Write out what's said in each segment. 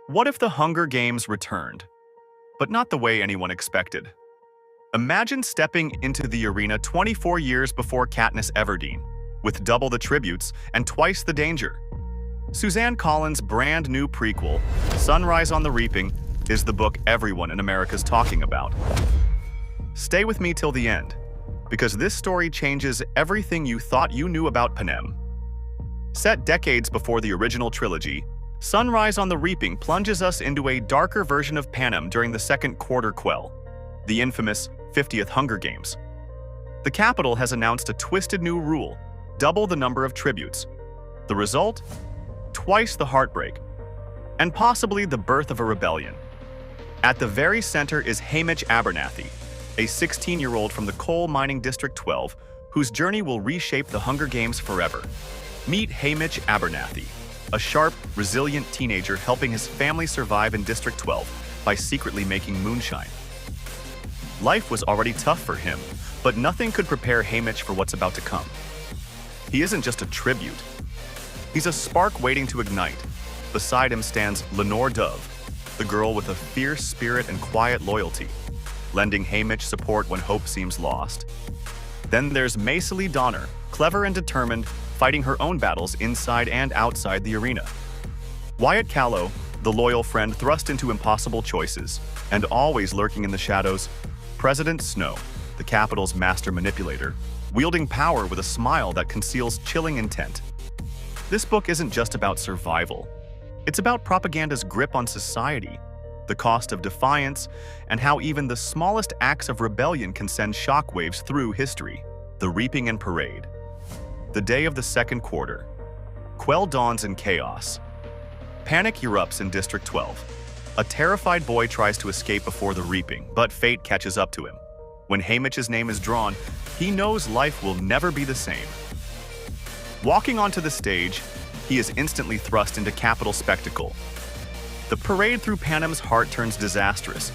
What if the Hunger Games returned? But not the way anyone expected. Imagine stepping into the arena 24 years before Katniss Everdeen, with double the tributes and twice the danger. Suzanne Collins' brand new prequel, Sunrise on the Reaping, is the book everyone in America's talking about. Stay with me till the end, because this story changes everything you thought you knew about Panem. Set decades before the original trilogy, Sunrise on the Reaping plunges us into a darker version of Panem during the Second Quarter Quell, the infamous 50th Hunger Games. The Capitol has announced a twisted new rule: double the number of tributes. The result? Twice the heartbreak, and possibly the birth of a rebellion. At the very center is Haymitch Abernathy, a 16-year-old from the coal mining District 12, whose journey will reshape the Hunger Games forever. Meet Haymitch Abernathy, a sharp, resilient teenager helping his family survive in District 12 by secretly making moonshine. Life was already tough for him, but nothing could prepare Haymitch for what's about to come. He isn't just a tribute. He's a spark waiting to ignite. Beside him stands Lenore Dove, the girl with a fierce spirit and quiet loyalty, lending Haymitch support when hope seems lost. Then there's Maisily Donner, clever and determined, fighting her own battles inside and outside the arena. Wyatt Callow, the loyal friend thrust into impossible choices, and always lurking in the shadows, President Snow, the Capitol's master manipulator, wielding power with a smile that conceals chilling intent. This book isn't just about survival. It's about propaganda's grip on society, the cost of defiance, and how even the smallest acts of rebellion can send shockwaves through history. The Reaping and Parade. The day of the second quarter. Quell dawns in chaos. Panic erupts in District 12. A terrified boy tries to escape before the reaping, but fate catches up to him. When Haymitch's name is drawn, he knows life will never be the same. Walking onto the stage, he is instantly thrust into Capitol spectacle. The parade through Panem's heart turns disastrous,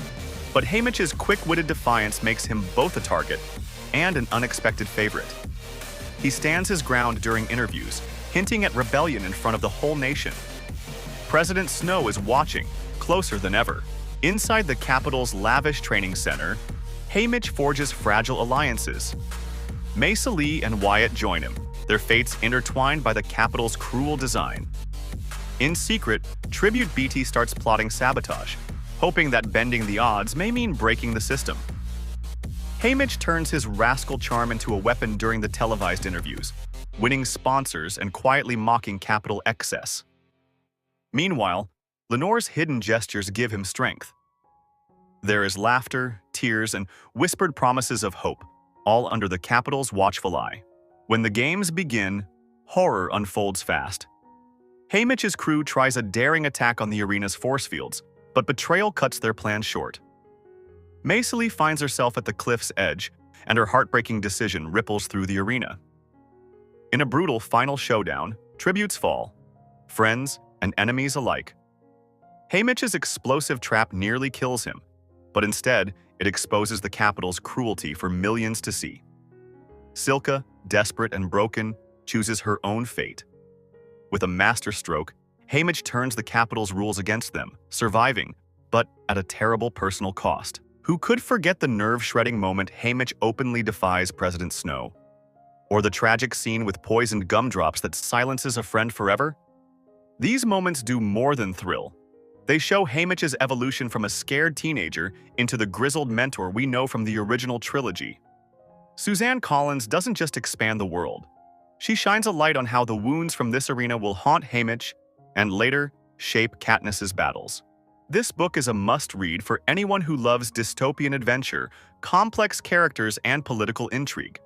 but Haymitch's quick-witted defiance makes him both a target and an unexpected favorite. He stands his ground during interviews, hinting at rebellion in front of the whole nation. President Snow is watching, closer than ever. Inside the Capitol's lavish training center, Haymitch forges fragile alliances. Maisily and Wyatt join him, their fates intertwined by the Capitol's cruel design. In secret, Tribute BT starts plotting sabotage, hoping that bending the odds may mean breaking the system. Haymitch turns his rascal charm into a weapon during the televised interviews, winning sponsors and quietly mocking Capitol excess. Meanwhile, Lenore's hidden gestures give him strength. There is laughter, tears, and whispered promises of hope, all under the Capitol's watchful eye. When the games begin, horror unfolds fast. Haymitch's crew tries a daring attack on the arena's force fields, but betrayal cuts their plans short. Maisily finds herself at the cliff's edge, and her heartbreaking decision ripples through the arena. In a brutal final showdown, tributes fall, friends and enemies alike. Haymitch's explosive trap nearly kills him, but instead, it exposes the Capitol's cruelty for millions to see. Silka, desperate and broken, chooses her own fate. With a masterstroke, Haymitch turns the Capitol's rules against them, surviving, but at a terrible personal cost. Who could forget the nerve-shredding moment Haymitch openly defies President Snow? Or the tragic scene with poisoned gumdrops that silences a friend forever? These moments do more than thrill. They show Haymitch's evolution from a scared teenager into the grizzled mentor we know from the original trilogy. Suzanne Collins doesn't just expand the world. She shines a light on how the wounds from this arena will haunt Haymitch and later shape Katniss's battles. This book is a must-read for anyone who loves dystopian adventure, complex characters, and political intrigue.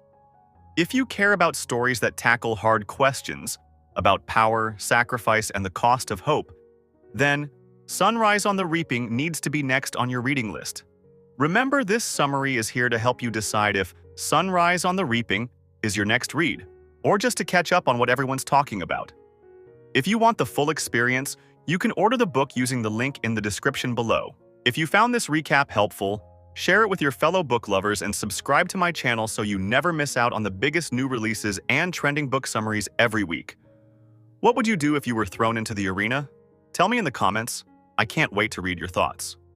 If you care about stories that tackle hard questions about power, sacrifice, and the cost of hope, then Sunrise on the Reaping needs to be next on your reading list. Remember, this summary is here to help you decide if Sunrise on the Reaping is your next read, or just to catch up on what everyone's talking about. If you want the full experience, you can order the book using the link in the description below. If you found this recap helpful, share it with your fellow book lovers and subscribe to my channel so you never miss out on the biggest new releases and trending book summaries every week. What would you do if you were thrown into the arena? Tell me in the comments. I can't wait to read your thoughts.